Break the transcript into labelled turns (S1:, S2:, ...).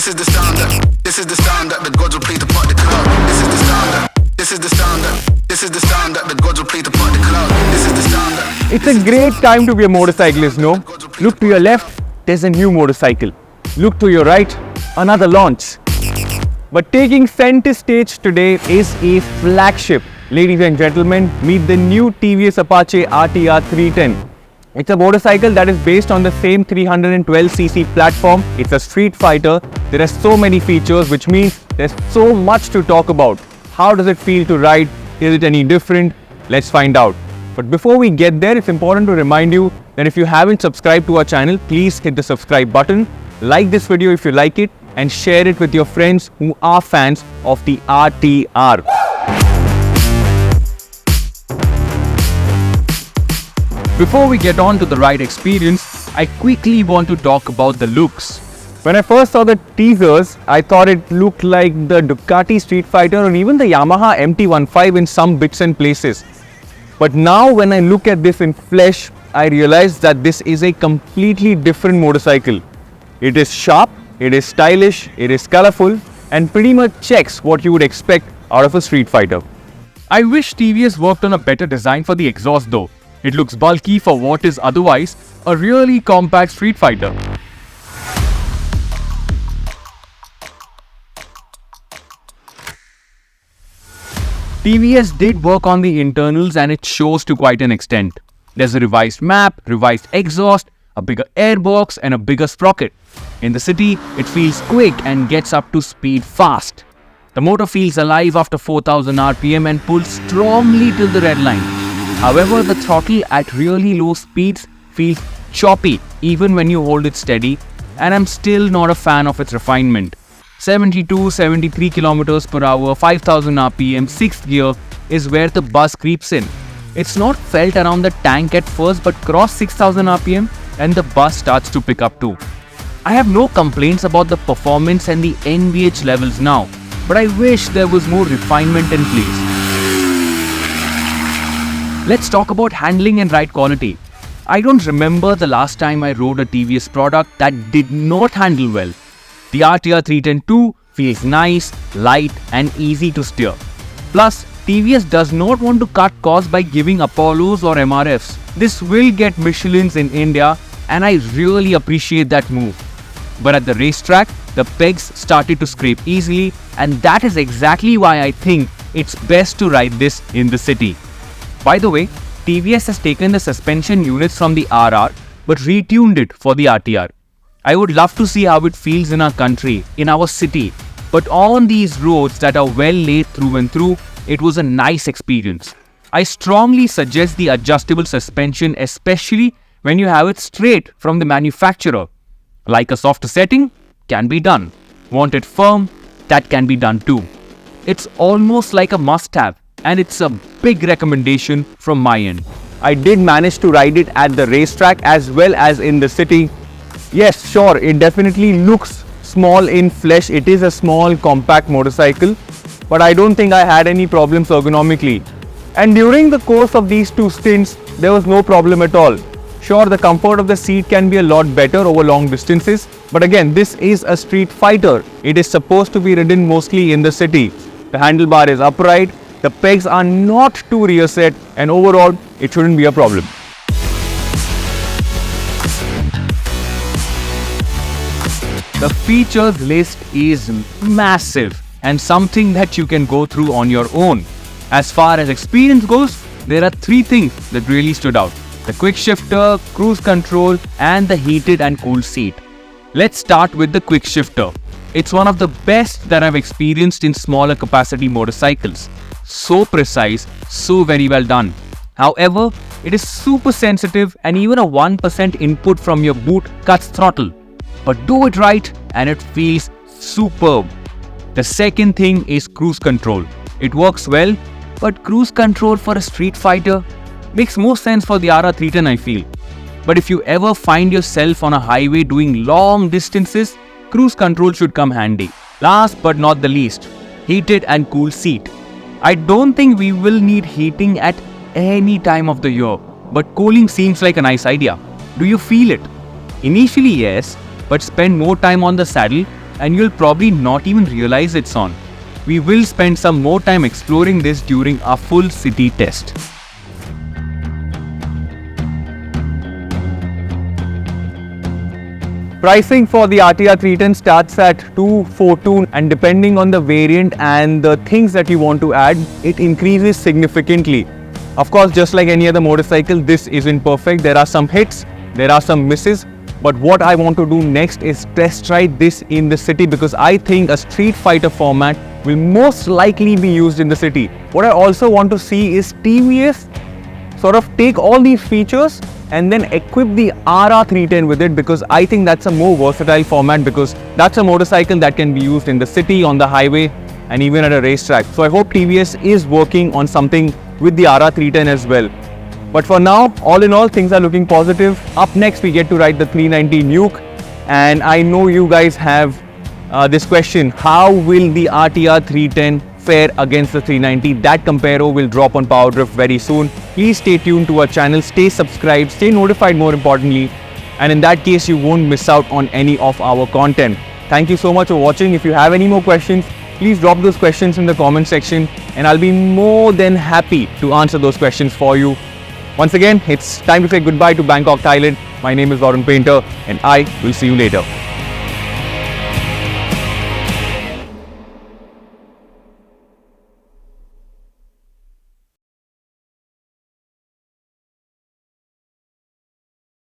S1: This is the standard. This is the standard. The gods will play to part the cloud. This is the standard. This is the standard. This is the standard. The gods will play to part the cloud. This is the standard.
S2: It's a great time to be a motorcyclist, no? Look to your left, there's a new motorcycle. Look to your right, another launch. But taking center stage today is a flagship. Ladies and gentlemen, meet the new TVS Apache RTR 310. It's a motorcycle that is based on the same 312cc platform. It's a street fighter. There are so many features, which means there's so much to talk about. How does it feel to ride? Is it any different? Let's find out. But before we get there, it's important to remind you that if you haven't subscribed to our channel, please hit the subscribe button. Like this video if you like it and share it with your friends who are fans of the RTR. Before we get on to the ride experience, I quickly want to talk about the looks. When I first saw the teasers, I thought it looked like the Ducati Street Fighter or even the Yamaha MT-15 in some bits and places. But now when I look at this in flesh, I realize that this is a completely different motorcycle. It is sharp, it is stylish, it is colorful, and pretty much checks what you would expect out of a street fighter. I wish TVS worked on a better design for the exhaust though. It looks bulky for what is otherwise a really compact street fighter. TVS did work on the internals and it shows to quite an extent. There's a revised map, revised exhaust, a bigger airbox and a bigger sprocket. In the city, it feels quick and gets up to speed fast. The motor feels alive after 4000 RPM and pulls strongly till the red line. However, the throttle at really low speeds feels choppy even when you hold it steady, and I'm still not a fan of its refinement. 72-73 km per hour, 5000 RPM, 6th gear is where the buzz creeps in. It's not felt around the tank at first, but cross 6000 RPM and the buzz starts to pick up too. I have no complaints about the performance and the NVH levels now, but I wish there was more refinement in place. Let's talk about handling and ride quality. I don't remember the last time I rode a TVS product that did not handle well. The RTR 310-2 feels nice, light and easy to steer. Plus, TVS does not want to cut costs by giving Apollos or MRFs. This will get Michelins in India and I really appreciate that move. But at the racetrack, the pegs started to scrape easily, and that is exactly why I think it's best to ride this in the city. By the way, TVS has taken the suspension units from the RR but retuned it for the RTR. I would love to see how it feels in our country, in our city, but on these roads that are well laid through and through, it was a nice experience. I strongly suggest the adjustable suspension, especially when you have it straight from the manufacturer. Like a softer setting, can be done. Want it firm, that can be done too. It's almost like a must-have, and it's a big recommendation from my end. I did manage to ride it at the racetrack as well as in the city. Yes, sure, it definitely looks small in flesh. It is a small compact motorcycle, but I don't think I had any problems ergonomically. And during the course of these two stints, there was no problem at all. Sure, the comfort of the seat can be a lot better over long distances, but again, this is a street fighter. It is supposed to be ridden mostly in the city. The handlebar is upright, the pegs are not too rear set, and overall, it shouldn't be a problem. The features list is massive and something that you can go through on your own. As far as experience goes, there are three things that really stood out: the quick shifter, cruise control, and the heated and cooled seat. Let's start with the quick shifter. It's one of the best that I've experienced in smaller capacity motorcycles. So precise, so very well done. However, it is super sensitive and even a 1% input from your boot cuts throttle. But do it right and it feels superb. The second thing is cruise control. It works well, but cruise control for a street fighter makes more sense for the RR310, I feel. But if you ever find yourself on a highway doing long distances, cruise control should come handy. Last but not the least, heated and cool seat. I don't think we will need heating at any time of the year, but cooling seems like a nice idea. Do you feel it? Initially yes, but spend more time on the saddle, and you'll probably not even realize it's on. We will spend some more time exploring this during our full city test. Pricing for the RTR 310 starts at 242, and depending on the variant and the things that you want to add, it increases significantly. Of course, just like any other motorcycle, this isn't perfect. There are some hits, there are some misses, but what I want to do next is test ride this in the city, because I think a street fighter format will most likely be used in the city. What I also want to see is TVS sort of take all these features and then equip the RR 310 with it, because I think that's a more versatile format, because that's a motorcycle that can be used in the city, on the highway, and even at a racetrack. So I hope TVS is working on something with the RR 310 as well. But for now, all in all, things are looking positive. Up next, we get to ride the 390 Nuke, and I know you guys have this question: how will the RTR 310 fare against the 390? That comparo will drop on PowerDrift very soon. Please stay tuned to our channel, stay subscribed, stay notified more importantly, and in that case you won't miss out on any of our content. Thank you so much for watching. If you have any more questions, please drop those questions in the comment section and I'll be more than happy to answer those questions for you. Once again, it's time to say goodbye to Bangkok, Thailand. My name is Varun Painter and I will see you later.